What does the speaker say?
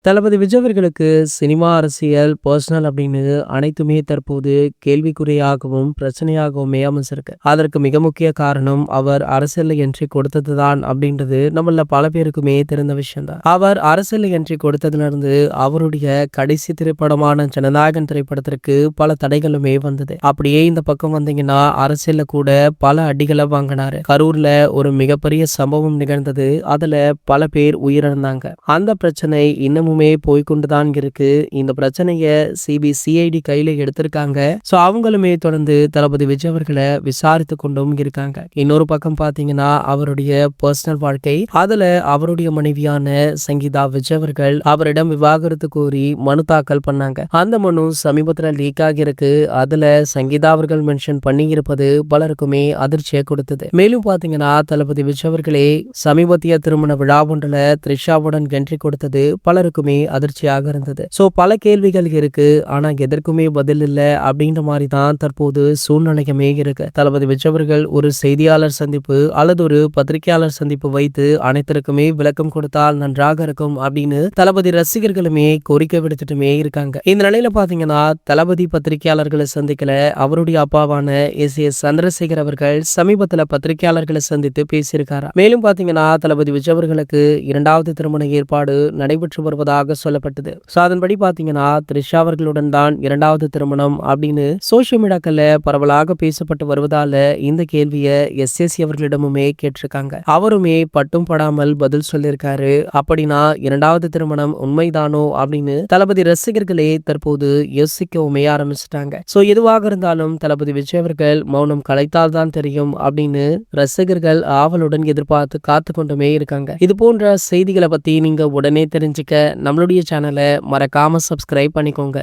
தளபதி விஜய் அவர்களுக்கு சினிமா, அரசியல், பர்சனல் அப்படின்னு அனைத்துமே தற்போது கேள்விக்குறியாகவும், பிரச்சனையாகவுமே அமைஞ்சிருக்கு. அதற்கு மிக முக்கிய காரணம் அவர் அரசியல்ல என்ட்ரி கொடுத்ததுதான் அப்படின்றது நம்மள பல பேருக்குமே தெரிந்த விஷயம் தான். அவர் அரசியல்ல என்ட்ரி கொடுத்ததுல இருந்து அவருடைய கடைசி திரைப்படமான ஜனநாயகன் திரைப்படத்திற்கு பல தடைகளுமே வந்தது. அப்படியே இந்த பக்கம் வந்தீங்கன்னா அரசியல்ல கூட பல அடிகளை வாங்கினாரு. கரூர்ல ஒரு மிகப்பெரிய சம்பவம் நிகழ்ந்தது. அதுல பல பேர் உயிரிழந்தாங்க. அந்த பிரச்சனை இன்னமுமே போய்கொண்டுதான் இருக்கு. இந்த பிரச்சனைய சிபிசிஐடி கையில எடுத்திருக்காங்க. சோ அவங்களுமே தொடர்ந்து தளபதி விஜய் அவர்களை விசாரித்து கொண்டும் இருக்காங்க. இன்னொரு பக்கம் பாத்தீங்கன்னா அவருடைய பர்சனல் வாழ்க்கை, அதுல அவருடைய மனைவியான சங்கீதா விஜய் அவர்கள் அவரிடம் விவாகரத்து கோரி மனு தாக்கல் பண்ணாங்க. அந்த மனு சமீபத்துல லீக் ஆகியிருக்கு. அதுல சங்கீதா அவர்கள் மென்ஷன் பண்ணி இருப்பது பலருக்குமே அதிர்ச்சியை கொடுத்தது. மேலும் பாத்தீங்கன்னா தளபதி விஜய் அவர்களே சமீபத்திய திருமண விழா ஒன்றுல த்ரிஷாவுடன் என்ட்ரி கொடுத்தது பலருக்குமே அதிர்ச்சியாக இருந்தது. சோ பல கேள்விகள் இருக்கு. ஆனா எதற்குமே பதில் இல்ல அப்படின்ற மாதிரி தான் தற்போது சூழ்நிலையுமே இருக்கு. தளபதி விஜய் அவர்கள் ஒரு செய்தியாளர் சந்திப்பு அல்லது ஒரு பத்திரிகையாளர் சந்திப்பு வைத்து அனைத்திற்குமே விளக்கம் கொடுத்தால் நன்றாக இருக்கும் அப்படின்னு தளபதி ரசிகர்களுமே கோரிக்கை விடுத்துட்டுமே இருக்காங்க. இந்த நிலையில பாத்தீங்கன்னா தளபதி பத்திரிகையாளர்களை சந்திக்கல. அவருடைய அப்பாவான எஸ் சந்திரசேகர் அவர்கள் சமீபத்துல பத்திரிகையாளர்களை சந்தித்து பேசியிருக்காரு. மேலும் பாத்தீங்கன்னா தளபதி விஜய் அவர்களுக்கு இரண்டாவது திருமண ஏற்பாடு நடைபெற்று வருவதாக சொல்லப்பட்டது. அதன்படி பாத்தீங்கன்னா த்ரிஷா அவர்களுடன் தான் இரண்டாவது திருமணம் அப்படின்னு சோசியல் மீடியாக்கள்ல பரவலாக பேசப்பட்டு வருவதால இந்த கேள்வியை எஸ் அவர்களிடமுமே கேட்டிருக்காங்க. அவருமே பட்டும் படாமல் பதில் சொல்லியிருக்காரு. அப்படின்னா இரண்டாவது திருமணம் உண்மைதானோ அப்படின்னு தளபதி ரசிகர்களே தற்போது யோசிக்கவுமே ஆரம்பிச்சிட்டாங்க. சோ எதுவாக இருந்தாலும் தளபதி விஜய் அவர்கள் மௌனம் கலைத்தால் தான் தெரியும் அப்படின்னு ரசிகர்கள் ஆவலுடன் எதிர்பார்த்து காத்து கொண்டுமே இருக்காங்க. இது போன்ற செய்திகளை பத்தி நீங்க உடனே தெரிஞ்சுக்க நம்மளுடைய சேனலை மறக்காம சப்ஸ்கிரைப் பண்ணிக்கோங்க.